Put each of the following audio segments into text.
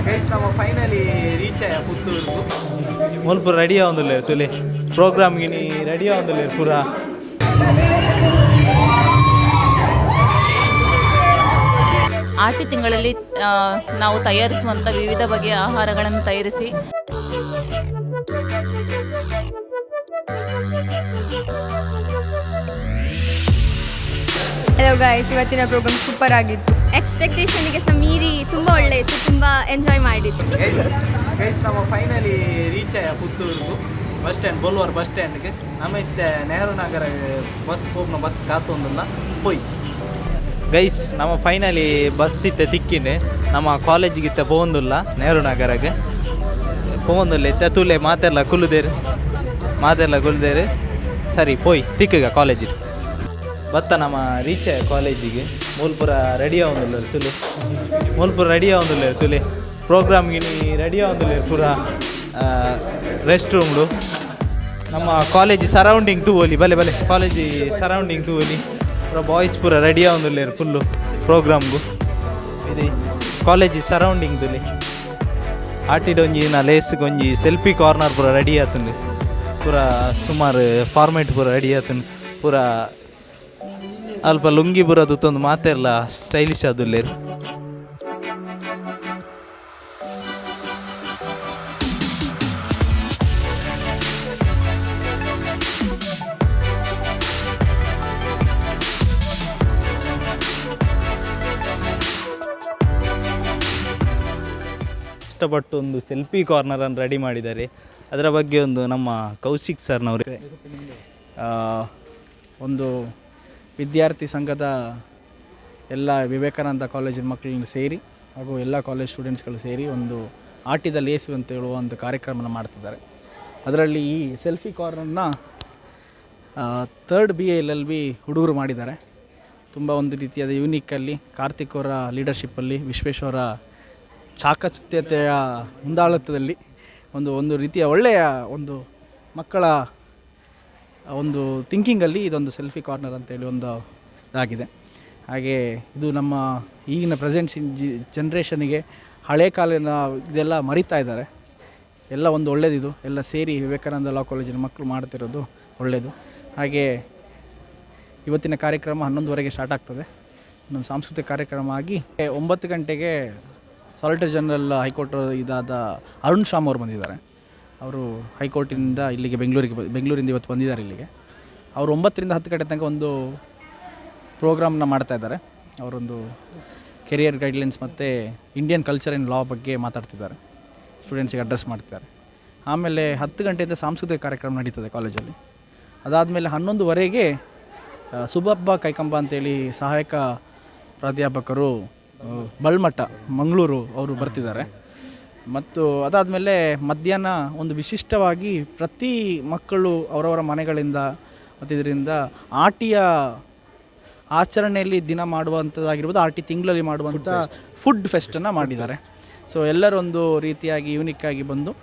Guys ನಮ್ಮ finally reach ಆಯ ಪುತ್ತೂರು ಮುಲ್ಪ ರೆಡಿ ಆಗೋದಿಲ್ಲ ತುಲೆ ಪ್ರೋಗ್ರಾಮ್ಗೆ ನೀ ರೆಡಿ ಆಗೋದಿಲ್ಲ ಪೂರ ಆಟಿ ತಿಂಗಳಲ್ಲಿ ನಾವು ತಯಾರಿಸುವಂಥ ವಿವಿಧ ಬಗೆಯ ಆಹಾರಗಳನ್ನು ತಯಾರಿಸಿ ಹಲೋ ಗೈಸ್, ಇವತ್ತಿನ ಪ್ರೋಗ್ರಾಮ್ ಸೂಪರ್ ಆಗಿತ್ತು. ಎಕ್ಸ್ಪೆಕ್ಟೇಷನ್ಗೆ ಸಹ ಮೀರಿ ತುಂಬ ಒಳ್ಳೆ ಇತ್ತು, ತುಂಬ ಎಂಜಾಯ್ ಮಾಡಿದ್ದು. ಗೈಸ್ ನಮ್ಮ ಫೈನಲಿ ರೀಚ್ ಆಯ ಪುತ್ತೂರು ಬಸ್ ಸ್ಟ್ಯಾಂಡ್ ಬೋಲ್ವಾರ್ ಬಸ್ ಸ್ಟ್ಯಾಂಡ್ಗೆ ನಮ್ಮ ಇತ್ತೆ ನೆಹರು ನಗರ ಬಸ್ ಹೋಗ್ನ ಬಸ್ ಕಾತೊಂದಿಲ್ಲ ಹೋಯ್ ಗೈಸ್ ನಮ್ಮ ಫೈನಲಿ ಬಸ್ ಇತ್ತೆ ತಿಕ್ಕಿನೆ ನಮ್ಮ ಕಾಲೇಜಿಗೆ ಇತ್ತೆ ಪೋಂದಿಲ್ಲ ನೆಹರು ನಗರಕ್ಕೆ ಪೋಂದಿಲ್ಲ ಇತ್ತೆ ತುಲೆ ಮಾತೆಲ್ಲ ಕುಲ್ದೇರು ಸರಿ ಪೋಯ್ ತಿಕ್ಕಗ ಕಾಲೇಜಿಗೆ ಬತ್ತ ನಮ್ಮ ರೀಚ್ ಆಯ ಕಾಲೇಜಿಗೆ ಮೂಲ್ಪುರ ರೆಡಿ ಆಗೋದಿಲ್ಲ ತುಲೆ ಪ್ರೋಗ್ರಾಮ್ಗೆ ನೀ ರೆಡಿ ಆಗೋದಿಲ್ಲ ಪೂರ ರೆಸ್ಟ್ ರೂಮ್ಡು ನಮ್ಮ ಕಾಲೇಜ್ ಸರೌಂಡಿಂಗ್ ತೂವಲಿ ಬಲೆ ಕಾಲೇಜ್ ಸರೌಂಡಿಂಗ್ ತೂವಲಿ ಪೂರ ಬಾಯ್ಸ್ ಪೂರ ರೆಡಿ ಆಗೋದಿಲ್ಲ ಫುಲ್ಲು ಪ್ರೋಗ್ರಾಮ್ಗು ಇದು ಕಾಲೇಜ್ ಸರೌಂಡಿಂಗ್ ತುಲಿ ಆಟಿಡೊಂಜಿ ನಾ ಲೇಸ್ಗೊಂಜಿ ಸೆಲ್ಫಿ ಕಾರ್ನರ್ ಪೂರ ರೆಡಿ ಆತಂದು ಪೂರ ಸುಮಾರು ಫಾರ್ಮೇಟ್ ಪೂರ ರೆಡಿ ಆತಂದು ಪೂರ ಅಲ್ಪ ಲುಂಗಿ ಬರೋದು ತಂದು ಮಾತೆಲ್ಲ ಸ್ಟೈಲಿಶ್ ಆದುಲ್ಲೇರು ಇಷ್ಟಪಟ್ಟು ಒಂದು ಸೆಲ್ಫಿ ಕಾರ್ನರನ್ನು ರೆಡಿ ಮಾಡಿದ್ದಾರೆ. ಅದರ ಬಗ್ಗೆ ಒಂದು ನಮ್ಮ ಕೌಶಿಕ್ ಸರ್ನವರು ಒಂದು ವಿದ್ಯಾರ್ಥಿ ಸಂಘದ ಎಲ್ಲ ವಿವೇಕಾನಂದ ಕಾಲೇಜಿನ ಮಕ್ಕಳನ್ನು ಸೇರಿ ಹಾಗೂ ಎಲ್ಲ ಕಾಲೇಜ್ ಸ್ಟೂಡೆಂಟ್ಸ್ಗಳು ಸೇರಿ ಒಂದು ಆಟಿದ ಲೇಸು ಅಂತ ಹೇಳುವ ಒಂದು ಕಾರ್ಯಕ್ರಮನ ಮಾಡ್ತಿದ್ದಾರೆ. ಅದರಲ್ಲಿ ಈ ಸೆಲ್ಫಿ ಕಾರ್ನರ್ನ 3rd BA LLB ಹುಡುಗರು ಮಾಡಿದ್ದಾರೆ. ತುಂಬ ಒಂದು ರೀತಿಯಾದ ಯೂನಿಕ್ಕಲ್ಲಿ ಕಾರ್ತಿಕ್ ಅವರ ಲೀಡರ್ಶಿಪ್ಪಲ್ಲಿ, ವಿಶ್ವೇಶ್ವರ ಚಾಕಚಕ್ಯತೆಯ ಮುಂದಾಳತ್ವದಲ್ಲಿ ಒಂದು ರೀತಿಯ ಒಳ್ಳೆಯ ಒಂದು ಮಕ್ಕಳ ಒಂದು ಥಿಂಕಿಂಗಲ್ಲಿ ಇದೊಂದು ಸೆಲ್ಫಿ ಕಾರ್ನರ್ ಅಂತೇಳಿ ಒಂದು ಇದಾಗಿದೆ. ಹಾಗೆ ಇದು ನಮ್ಮ ಈಗಿನ ಪ್ರೆಸೆಂಟ್ ಜನ್ರೇಷನಿಗೆ ಹಳೆ ಕಾಲಿನ ಇದೆಲ್ಲ ಮರಿತಾ ಇದ್ದಾರೆ. ಎಲ್ಲ ಒಂದು ಒಳ್ಳೆಯದಿದು ಎಲ್ಲ ಸೇರಿ ವಿವೇಕಾನಂದ ಲಾ ಕಾಲೇಜಿನ ಮಕ್ಕಳು ಮಾಡ್ತಿರೋದು ಒಳ್ಳೆಯದು. ಹಾಗೆ ಇವತ್ತಿನ ಕಾರ್ಯಕ್ರಮ 11:30ಗೆ ಸ್ಟಾರ್ಟ್ ಆಗ್ತದೆ. ಇನ್ನೊಂದು ಸಾಂಸ್ಕೃತಿಕ ಕಾರ್ಯಕ್ರಮ ಆಗಿ 9 ಗಂಟೆಗೆ ಸಾಲಿಟರ್ ಜನರಲ್ ಹೈಕೋರ್ಟ್ ಇದಾದ ಅರುಣ್ ಶ್ಯಾಮ್ ಅವರು ಬಂದಿದ್ದಾರೆ. ಅವರು ಹೈಕೋರ್ಟಿನಿಂದ ಇಲ್ಲಿಗೆ ಬೆಂಗಳೂರಿಂದ ಇವತ್ತು ಬಂದಿದ್ದಾರೆ ಇಲ್ಲಿಗೆ. ಅವರು 9ರಿಂದ 10 ಗಂಟೆ ತನಕ ಒಂದು ಪ್ರೋಗ್ರಾಮ್ನ ಮಾಡ್ತಾಯಿದ್ದಾರೆ. ಅವರೊಂದು ಕೆರಿಯರ್ ಗೈಡ್ಲೈನ್ಸ್ ಮತ್ತು ಇಂಡಿಯನ್ ಕಲ್ಚರ್ ಆ್ಯಂಡ್ ಲಾ ಬಗ್ಗೆ ಮಾತಾಡ್ತಿದ್ದಾರೆ, ಸ್ಟೂಡೆಂಟ್ಸಿಗೆ ಅಡ್ರೆಸ್ ಮಾಡ್ತಿದ್ದಾರೆ. ಆಮೇಲೆ 10 ಗಂಟೆಯಿಂದ ಸಾಂಸ್ಕೃತಿಕ ಕಾರ್ಯಕ್ರಮ ನಡೀತದೆ ಕಾಲೇಜಲ್ಲಿ. ಅದಾದಮೇಲೆ 11:15ಗೆ ಸುಬ್ಬಬ್ಬ ಕೈಕಂಬ ಅಂತೇಳಿ ಸಹಾಯಕ ಪ್ರಾಧ್ಯಾಪಕರು ಬಳ್ಮಠ ಮಂಗಳೂರು ಅವರು ಬರ್ತಿದ್ದಾರೆ. ಮತ್ತು ಅದಾದಮೇಲೆ ಮಧ್ಯಾಹ್ನ ಒಂದು ವಿಶಿಷ್ಟವಾಗಿ ಪ್ರತಿ ಮಕ್ಕಳು ಅವರವರ ಮನೆಗಳಿಂದ ಮತ್ತು ಇದರಿಂದ ಆಟಿಯ ಆಚರಣೆಯಲ್ಲಿ ದಿನ ಮಾಡುವಂಥದ್ದಾಗಿರ್ಬೋದು, ಆಟಿ ತಿಂಗಳಲ್ಲಿ ಮಾಡುವಂಥ ಫುಡ್ ಫೆಸ್ಟನ್ನು ಮಾಡಿದ್ದಾರೆ. ಸೊ ಎಲ್ಲರೂ ಒಂದು ರೀತಿಯಾಗಿ ಯೂನಿಕ್ಕಾಗಿ ಬಂದು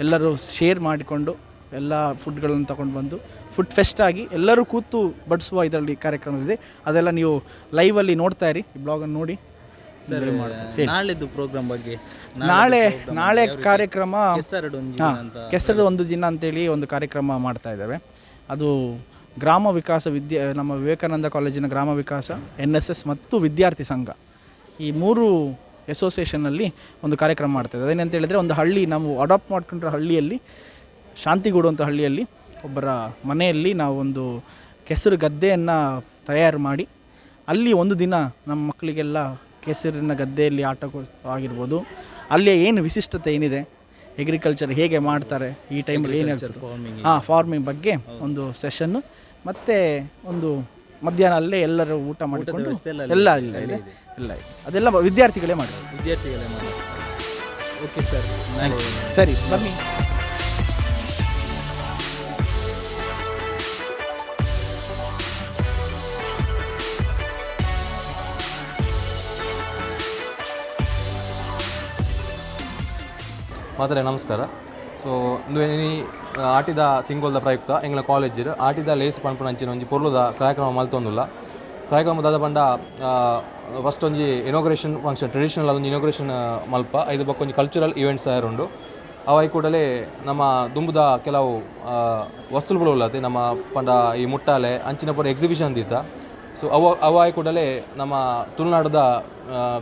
ಎಲ್ಲರೂ ಶೇರ್ ಮಾಡಿಕೊಂಡು ಎಲ್ಲ ಫುಡ್ಗಳನ್ನು ತಗೊಂಡು ಬಂದು ಫುಡ್ ಫೆಸ್ಟ್ ಆಗಿ ಎಲ್ಲರೂ ಕೂತು ಬಡಿಸುವ ಇದರಲ್ಲಿ ಕಾರ್ಯಕ್ರಮವಿದೆ. ಅದೆಲ್ಲ ನೀವು ಲೈವಲ್ಲಿ ನೋಡ್ತಾ ಇರಿ, ಈ ಬ್ಲಾಗನ್ನು ನೋಡಿ. ನಾಳೆದು ಪ್ರೋಗ್ರಾಮ್ ಬಗ್ಗೆ ನಾಳೆ ಕಾರ್ಯಕ್ರಮ ಕೆಸರಡು ಒಂದು ದಿನ ಅಂತೇಳಿ ಒಂದು ಕಾರ್ಯಕ್ರಮ ಮಾಡ್ತಾ ಇದ್ದೇವೆ. ಅದು ಗ್ರಾಮ ವಿಕಾಸ ನಮ್ಮ ವಿವೇಕಾನಂದ ಕಾಲೇಜಿನ ಗ್ರಾಮ ವಿಕಾಸ, NSS ಮತ್ತು ವಿದ್ಯಾರ್ಥಿ ಸಂಘ ಈ 3 ಅಸೋಸಿಯೇಷನ್ನಲ್ಲಿ ಒಂದು ಕಾರ್ಯಕ್ರಮ ಮಾಡ್ತಾಯಿದೆ. ಅದೇನಂತ ಹೇಳಿದರೆ, ಒಂದು ಹಳ್ಳಿ ನಾವು ಅಡಾಪ್ಟ್ ಮಾಡ್ಕೊಂಡ್ರೆ ಹಳ್ಳಿಯಲ್ಲಿ ಶಾಂತಿಗೂಡು ಅಂತ ಹಳ್ಳಿಯಲ್ಲಿ ಒಬ್ಬರ ಮನೆಯಲ್ಲಿ ನಾವು ಒಂದು ಕೆಸರು ಗದ್ದೆಯನ್ನು ತಯಾರು ಮಾಡಿ ಅಲ್ಲಿ ಒಂದು ದಿನ ನಮ್ಮ ಮಕ್ಕಳಿಗೆಲ್ಲ ಕೆಸರಿನ ಗದ್ದೆಯಲ್ಲಿ ಆಟ ಆಗಿರ್ಬೋದು, ಅಲ್ಲಿ ಏನು ವಿಶಿಷ್ಟತೆ ಏನಿದೆ, ಎಗ್ರಿಕಲ್ಚರ್ ಹೇಗೆ ಮಾಡ್ತಾರೆ ಈ ಟೈಮಲ್ಲಿ ಏನಾಗ್ತದೆ ಫಾರ್ಮಿಂಗ್ ಬಗ್ಗೆ ಒಂದು ಸೆಷನ್ನು, ಮತ್ತು ಒಂದು ಮಧ್ಯಾಹ್ನ ಅಲ್ಲೇ ಎಲ್ಲರೂ ಊಟ ಮಾಡಿಕೊಂಡು ಎಲ್ಲ ಇದೆ ಅದೆಲ್ಲ ವಿದ್ಯಾರ್ಥಿಗಳೇ ಮಾಡಿ. ಓಕೆ ಸರ್, ಸರಿ ಬನ್ನಿ. ಮಾತರೆ ನಮಸ್ಕಾರ. ಸೊ ಇಂದು ಆಟಿದ ತಿಂಗೊಲ್ದ ಪ್ರಯುಕ್ತ ಎಂಗ್ಲ ಕಾಲೇಜ್ ಆಟಿದ ಲೇಸ್ ಪನ್ಪುನಂಚಿನ ಒಂಜಿ ಪೊರ್ಲುದ ಕಾರ್ಯಕ್ರಮ ಮಲ್ತೊಂದುಲ್ಲ. ಕಾರ್ಯಕ್ರಮ ದಾದ ಪಂಡ ಫಸ್ಟ್ ಒಂಜಿ ಇನಾಗ್ರೇಷನ್ ಫಂಕ್ಷನ್ ಟ್ರೆಡಿಷನಲ್ ಅದೊಂದು ಇನಾಗ್ರೇಷನ್ ಮಲ್ಪ ಐದು ಬಕ್ಕ ಒಂಜಿ ಕಲ್ಚರಲ್ ಈವೆಂಟ್ಸ್ ಆಯರುಂಡು ಅವಾಯಿ ಕೂಡಲೇ ನಮ್ಮ ದುಂಬುದ ಕೆಲವು ವಸ್ತುಗಳು ಉಳ್ಳತೆ ನಮ್ಮ ಪಂಡ ಈ ಮುಟ್ಟಾಲೆ ಅಂಚಿನ ಪುರ ಎಕ್ಸಿಬಿಷನ್ ದೀತ ಸೊ ಅವಾಯಿ ಕೂಡಲೇ ನಮ್ಮ ತುಳುನಾಡದ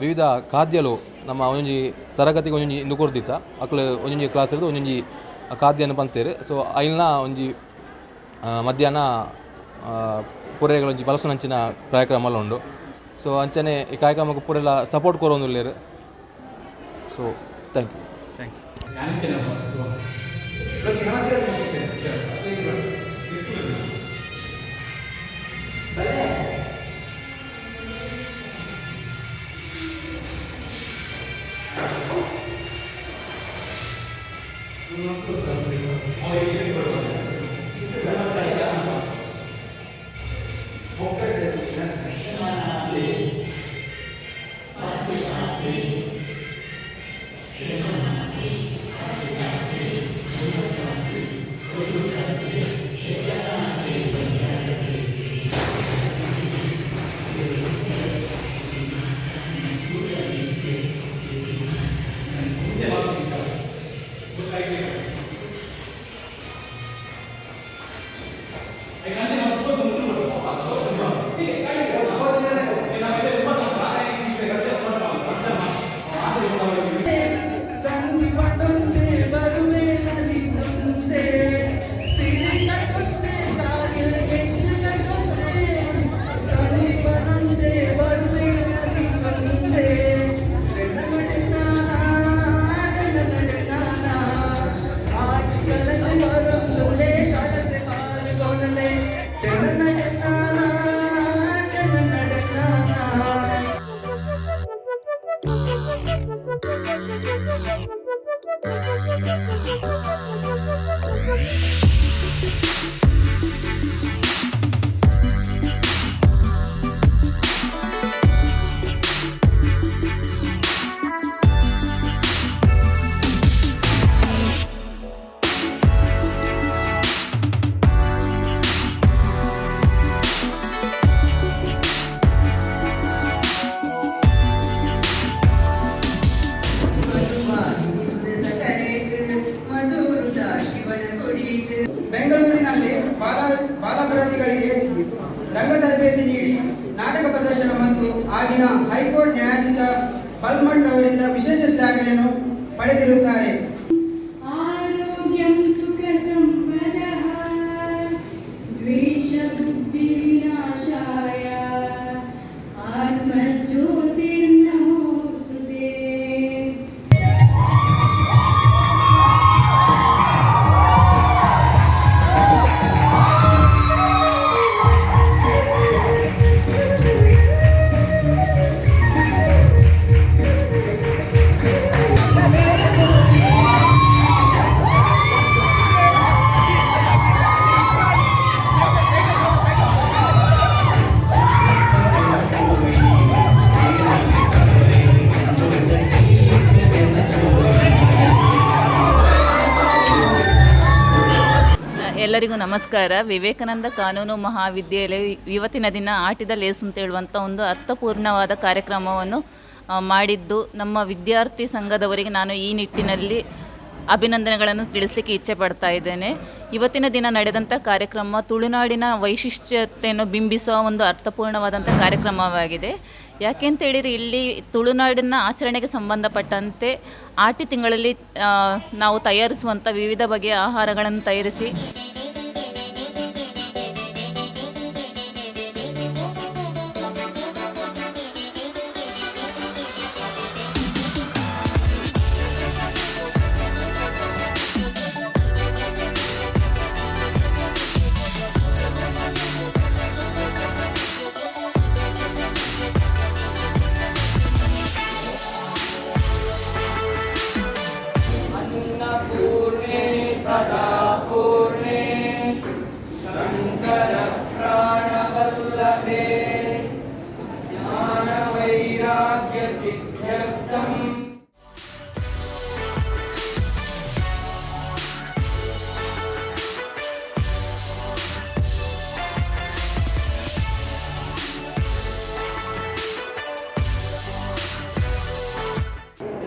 ವಿವಿಧ ಖಾದ್ಯಲು ನಮ್ಮ ಒಂಜೊಂಜಿ ತರಗತಿಗೆ ಒಂಜೊಂಜಿ ಇಂದು ಕೊರ್ದಿತ್ತ ಅಕ್ಲು ಒಂಜೊಂಜಿ ಕ್ಲಾಸ್ ಇರೋದು ಒಂಜೊಂಜಿ ಖಾದ್ಯನ ಪಂತೇರು ಸೊ ಐಲ್ನ ಒಂಜಿ ಮಧ್ಯಾಹ್ನ ಪೂರೆಗಳೊಂಜಿ ಬಲಸುನಂಚಿನ ಕಾರ್ಯಕ್ರಮ ಉಂಡು ಸೊ ಅಂಚನೆ ಈ ಕಾರ್ಯಕ್ರಮಕ್ಕೆ ಪೂರೆಲ್ಲ ಸಪೋರ್ಟ್ ಕೊರೋಂದುಲ್ಲೇರು ಸೊ ಥ್ಯಾಂಕ್ ಯು ಥ್ಯಾಂಕ್ಸ್. ಬೆಂಗಳೂರಿನಲ್ಲಿ ಬಾಲಪರಾಧಿಗಳಿಗೆ ರಂಗ ತರಬೇತಿ ನೀಡಿ ನಾಟಕ ಪ್ರದರ್ಶನ ಮತ್ತು ಆಗಿನ ಹೈಕೋರ್ಟ್ ನ್ಯಾಯಾಧೀಶ ಬಲ್ಮಠ್ ಅವರಿಂದ ವಿಶೇಷ ಶ್ಲಾಘನೆಯನ್ನು ಪಡೆದಿರುತ್ತಾರೆ. ಎಲ್ಲರಿಗೂ ನಮಸ್ಕಾರ. ವಿವೇಕಾನಂದ ಕಾನೂನು ಮಹಾವಿದ್ಯಾಲಯ ಇವತ್ತಿನ ದಿನ ಆಟಿದ ಲೇಸ್ ಅಂತ ಹೇಳುವಂಥ ಒಂದು ಅರ್ಥಪೂರ್ಣವಾದ ಕಾರ್ಯಕ್ರಮವನ್ನು ಮಾಡಿದ್ದು ನಮ್ಮ ವಿದ್ಯಾರ್ಥಿ ಸಂಘದವರಿಗೆ ನಾನು ಈ ನಿಟ್ಟಿನಲ್ಲಿ ಅಭಿನಂದನೆಗಳನ್ನು ತಿಳಿಸಲಿಕ್ಕೆ ಇಚ್ಛೆ ಪಡ್ತಾ ಇದ್ದೇನೆ. ಇವತ್ತಿನ ದಿನ ನಡೆದಂಥ ಕಾರ್ಯಕ್ರಮ ತುಳುನಾಡಿನ ವೈಶಿಷ್ಟ್ಯತೆಯನ್ನು ಬಿಂಬಿಸುವ ಒಂದು ಅರ್ಥಪೂರ್ಣವಾದಂಥ ಕಾರ್ಯಕ್ರಮವಾಗಿದೆ. ಯಾಕೆಂತೇಳಿದರೆ ಇಲ್ಲಿ ತುಳುನಾಡಿನ ಆಚರಣೆಗೆ ಸಂಬಂಧಪಟ್ಟಂತೆ ಆಟಿ ತಿಂಗಳಲ್ಲಿ ನಾವು ತಯಾರಿಸುವಂಥ ವಿವಿಧ ಬಗೆಯ ಆಹಾರಗಳನ್ನು ತಯಾರಿಸಿ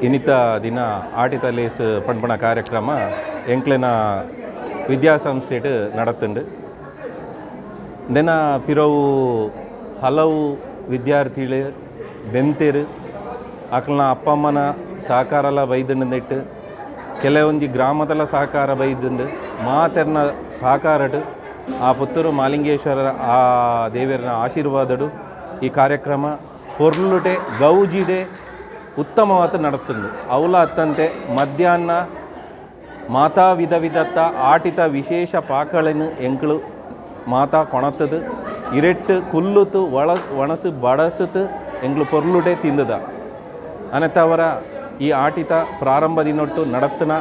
ಇನ್ನಿತ ದಿನ ಆಟಿದ ಲೇಸ್ ಪಂಪಣ ಕಾರ್ಯಕ್ರಮ ಎಂಕ್ಲೆನ ವಿದ್ಯಾಸಂಸ್ಥೆಡ್ ನಡತುಂಡು. ದಿನ ಪಿರವು ಹಲವು ವಿದ್ಯಾರ್ಥಿಗಳು ಬೆಂತೆರು ಅಕ್ಲನ ಅಪ್ಪ ಅಮ್ಮನ ಸಹಕಾರಲ ಬೈದಂಡು ಕೆಲವೊಂದು ಗ್ರಾಮದಲ್ಲ ಸಹಕಾರ ಬೈದಂಡು ಮಾತೆರ್ನ ಸಹಕಾರಡು ಆ ಪುತ್ತೂರು ಮಾಲಿಂಗೇಶ್ವರ ಆ ದೇವರನ ಆಶೀರ್ವಾದಡು ಈ ಕಾರ್ಯಕ್ರಮ ಪೊರ್ಲುಟೆ ಗೌಜಿಡೆ ಉತ್ತಮವಾದ ನಡತುಂಡು. ಅವಲ ಅತ್ತಂತೆ ಮಧ್ಯಾಹ್ನ ಮಾತಾ ವಿಧ ವಿಧತ್ತ ಆಟಿತ ವಿಶೇಷ ಪಾಕಳನ್ನು ಎಂಕ್ಳು ಮಾತಾ ಕೊಣತದು ಇರೆಟ್ಟು ಕುಲ್ಲುತು ಒಣಸು ಬಡಸುತ್ತು ಎಂಗ್ಳು ಪೊರ್ಲುಟೆ ತಿಂದದ ಅನತವರ ಈ ಆಟಿತ ಪ್ರಾರಂಭದಿನೊಟ್ಟು ನಡತನ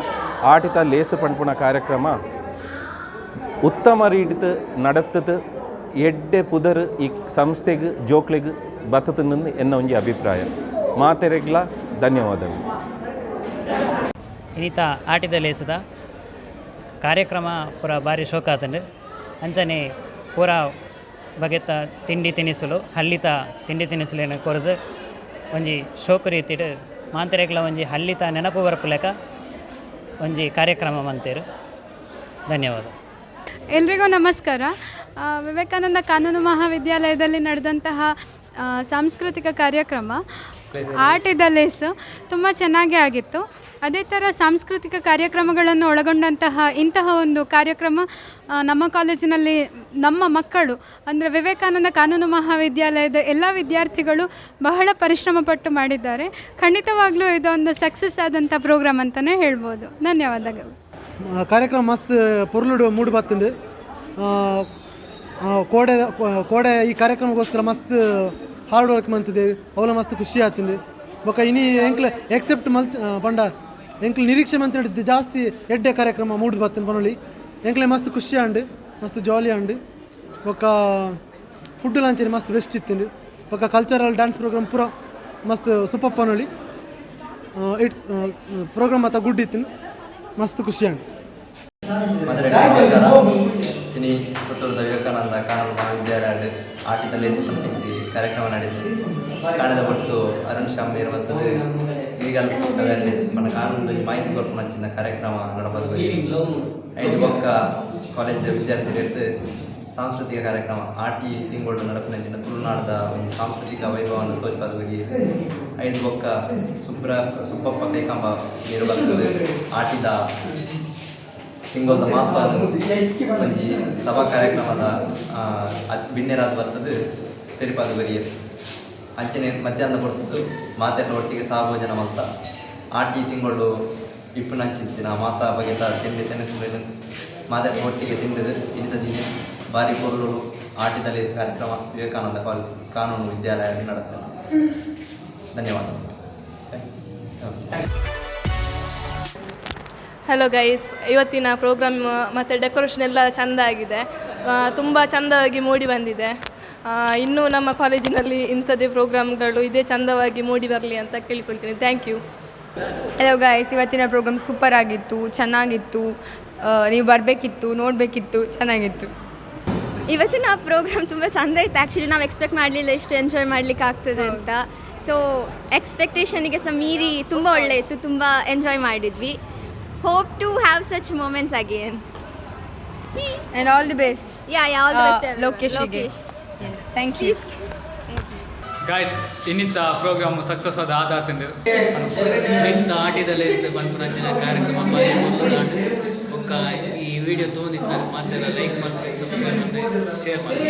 ಆಟಿತ ಲೇಸು ಪಂಪುಣ ಕಾರ್ಯಕ್ರಮ ಉತ್ತಮ ರೀತಿತು ನಡತದು ಎಡ್ಡೆ ಪುದರ್ ಈ ಸಂಸ್ಥೆಗೆ ಜೋಕ್ಲಿಗೆ ಬತ್ತತನಂದು ಎನ್ನ ಒಂಜಿ ಅಭಿಪ್ರಾಯ. ಮಾತೆರೆಗ್ಲ ಧನ್ಯವಾದಗಳು. ಇನ್ನಿತ ಆಟಿದ ಲೇಸದ ಕಾರ್ಯಕ್ರಮ ಪೂರ ಭಾರಿ ಶೋಕಾತಂಡು ಅಂಚನೆ ಪೂರ ಬಗೆತ ತಿಂಡಿ ತಿನಿಸಲು ಹಲ್ಲಿತ ತಿಂಡಿ ತಿನಿಸಲೇನು ಕೊರದು ಒಂಜಿ ಶೋಕ ರೀತಿಡ್ ಮಾಂತೆರೆಗ್ಲ ಒಂಜಿ ಹಲ್ಲಿತ ನೆನಪು ಬರಪುಲೆಕ ಒಂಜಿ ಕಾರ್ಯಕ್ರಮ ಮಂತೇರು. ಧನ್ಯವಾದ. ಎಲ್ರಿಗೂ ನಮಸ್ಕಾರ. ವಿವೇಕಾನಂದ ಕಾನೂನು ಮಹಾವಿದ್ಯಾಲಯದಲ್ಲಿ ನಡೆದಂತಹ ಸಾಂಸ್ಕೃತಿಕ ಕಾರ್ಯಕ್ರಮ ಆಟಿದ ಲೇಸು ತುಂಬ ಚೆನ್ನಾಗೇ ಆಗಿತ್ತು. ಅದೇ ಥರ ಸಾಂಸ್ಕೃತಿಕ ಕಾರ್ಯಕ್ರಮಗಳನ್ನು ಒಳಗೊಂಡಂತಹ ಇಂತಹ ಒಂದು ಕಾರ್ಯಕ್ರಮ ನಮ್ಮ ಕಾಲೇಜಿನಲ್ಲಿ ನಮ್ಮ ಮಕ್ಕಳು ಅಂದರೆ ವಿವೇಕಾನಂದ ಕಾನೂನು ಮಹಾವಿದ್ಯಾಲಯದ ಎಲ್ಲ ವಿದ್ಯಾರ್ಥಿಗಳು ಬಹಳ ಪರಿಶ್ರಮಪಟ್ಟು ಮಾಡಿದ್ದಾರೆ. ಖಂಡಿತವಾಗ್ಲೂ ಇದೊಂದು ಸಕ್ಸಸ್ ಆದಂಥ ಪ್ರೋಗ್ರಾಮ್ ಅಂತಲೇ ಹೇಳ್ಬೋದು. ಧನ್ಯವಾದಗಳು. ಕಾರ್ಯಕ್ರಮ ಮಸ್ತ್ ಪೊರ್ಲುಡು ಮೂಡು ಬತ್ತಂದು ಕೋಡೆ ಈ ಕಾರ್ಯಕ್ರಮಗೋಸ್ಕರ ಮಸ್ತ್ ಹಾರ್ಡ್ ವರ್ಕ್ ಮಂತಿದ್ದೇವೆ. ಅವಲ ಮಸ್ತ್ ಖುಷಿ ಆಗ್ತದೆ. ಬೊಕ ಇನಿ ಎಂಕ್ಲೆ ಎಕ್ಸೆಪ್ಟ್ ಮಲ್ತ್ ಪಂಡ ಎಂಕ್ಲೆ ನಿರೀಕ್ಷೆ ಮಂತ್ ಜಾಸ್ತಿ ಎಡ್ಡೆ ಕಾರ್ಯಕ್ರಮ ಮೂಡ್ ಬತ್ತನ್ ಪನೊಲಿ ಎಂಕ್ಲೆ ಮಸ್ತ್ ಖುಷಿ ಆಂಡು ಮಸ್ತ್ ಜಾಲಿ ಆಂಡು. ಬೊಕ ಫುಡ್ ಲಾಂಚ್ ಮಸ್ತ್ ಬೆಸ್ಟ್ ಇತ್ತಿಂದು. ಬೊಕ ಕಲ್ಚರಲ್ ಡ್ಯಾನ್ಸ್ ಪ್ರೋಗ್ರಾಮ್ ಪೂರ ಮಸ್ತ್ ಸೂಪರ್ ಪನೊಲಿ ಇಟ್ಸ್ ಪ್ರೋಗ್ರಾಮ್ ಮಾತ ಗುಡ್ ಇತ್ತಿನ ಮಸ್ತ್ ಖುಷಿ ಆಂಡು. ನಮಸ್ಕಾರ. ಇನಿ ಪುತ್ತೂರದ ವಿವೇಕಾನಂದ ಕಾನೂನು ಮಹಾವಿದ್ಯಾಲಯ ಆಟಿದ ಲೇಸು ಪಂಪಿಸಿ ಕಾರ್ಯಕ್ರಮ ನಡೆಯಿತು. ಕಾಣದ ಪಟ್ಟು ಅರುಣ್ ಶ್ಯಾಮ್ ನಿರ್ವಹಿಸಲು ಲೀಗಲ್ ಅವೇರ್ನೆಸ್ ಪಂಡ ಕಾನೂನು ಮಾಹಿತಿ ಕೊರಪು ನಚ್ಚಿನ ಕಾರ್ಯಕ್ರಮ ನಡಪದು. ಐದು ಒಕ್ಕ ಕಾಲೇಜ್ ವಿದ್ಯಾರ್ಥಿಗಳು ಸಾಂಸ್ಕೃತಿಕ ಕಾರ್ಯಕ್ರಮ ಆಟಿ ತಿಂಗಳು ನಡಪಿನಂಚಿನ ತುಳುನಾಡದ ಒಂದು ಸಾಂಸ್ಕೃತಿಕ ವೈಭವವನ್ನು ತೋರಿಪದುವರಿಗೆ ಐದು ಒಕ್ಕ ಸುಬ್ಬಪ್ಪ ಕೈಕಂಬ ನಿರ್ವಹಿಸಲು ಆಟಿದ ತಿಂಗಳದ ಮಾಪ ಒಂಜಿ ಸಭಾ ಕಾರ್ಯಕ್ರಮದ ಬಿನ್ನೆರಾದ ಬರ್ತದು ತೆರಿಪಾದುವರಿಯ ಅಂಚನೆ ಮಧ್ಯಾಹ್ನ ಬರ್ತದ್ದು ಮಾತೆಲ್ಲ ಒಟ್ಟಿಗೆ ಸಹಭೋಜನ ಮಲ್ತ ಆಟಿ ತಿಂಗಳು ಇಪ್ಪುನಂಚಿನ ಮಾತಾ ಬಗೆತ ತಿಂಡಿ ತಿನಿಸುಗಳನ್ನು ಮಾತೆಲ್ಲ ಒಟ್ಟಿಗೆ ತಿಂಡಿದು ಇಳಿದ ದಿನ ಭಾರಿ ಪೊರ್ಲು ಆಟಿದ ಲೇಸ್ ಕಾರ್ಯಕ್ರಮ ವಿವೇಕಾನಂದ ಕಾನೂನು ವಿದ್ಯಾಲಯದಲ್ಲಿ ನಡೆಯುತ್ತದೆ. ಧನ್ಯವಾದಗಳು. ಹಲೋ ಗೈಸ್, ಇವತ್ತಿನ ಪ್ರೋಗ್ರಾಮ್ ಮತ್ತು ಡೆಕೋರೇಷನ್ ಎಲ್ಲ ಚೆಂದ ಆಗಿದೆ, ತುಂಬ ಚೆಂದವಾಗಿ ಮೂಡಿ ಬಂದಿದೆ. ಇನ್ನೂ ನಮ್ಮ ಕಾಲೇಜಿನಲ್ಲಿ ಇಂಥದ್ದೇ ಪ್ರೋಗ್ರಾಮ್ಗಳು ಇದೇ ಚೆಂದವಾಗಿ ಮೂಡಿ ಬರಲಿ ಅಂತ ಕೇಳಿಕೊಳ್ತೀನಿ. Thank you. ಹಲೋ ಗೈಸ್, ಇವತ್ತಿನ ಪ್ರೋಗ್ರಾಮ್ ಸೂಪರ್ ಆಗಿತ್ತು, ಚೆನ್ನಾಗಿತ್ತು. ನೀವು ಬರಬೇಕಿತ್ತು, ನೋಡಬೇಕಿತ್ತು, ಚೆನ್ನಾಗಿತ್ತು. ಇವತ್ತಿನ ಪ್ರೋಗ್ರಾಮ್ ತುಂಬ ಚೆಂದ ಇತ್ತು. ಆ್ಯಕ್ಚುಲಿ ನಾವು ಎಕ್ಸ್ಪೆಕ್ಟ್ ಮಾಡಲಿಲ್ಲ ಇಷ್ಟು ಎಂಜಾಯ್ ಮಾಡಲಿಕ್ಕೆ ಆಗ್ತದೆ ಅಂತ. ಸೊ ಎಕ್ಸ್ಪೆಕ್ಟೇಷನಿಗೆ ಸಹ ಮೀರಿ ತುಂಬ ಒಳ್ಳೆ ಇತ್ತು, ತುಂಬ ಎಂಜಾಯ್ ಮಾಡಿದ್ವಿ. Hope to have such moments again. And all the best. Yeah, all the best. Lokesh. Yes, thank you. Guys, ಇನ್ನಿತ್ತ ಪ್ರೋಗ್ರಾಮ್ ಸಕ್ಸಸ್ ಆದಾತಂದು ಇಂಥ ಆಟಿದ ಲೇಸ್ ಪಂಪುನಂಚಿನ ಕಾರ್ಯಕ್ರಮ ಈ ವಿಡಿಯೋ ತೊಗೊಂಡಿತ್ತು ಮಾತ್ರ ಲೈಕ್ ಮಾಡಿ ಸಬ್ಸ್ಕ್ರೈಬ್ ಮಾಡಿ ಶೇರ್ ಮಾಡಿ.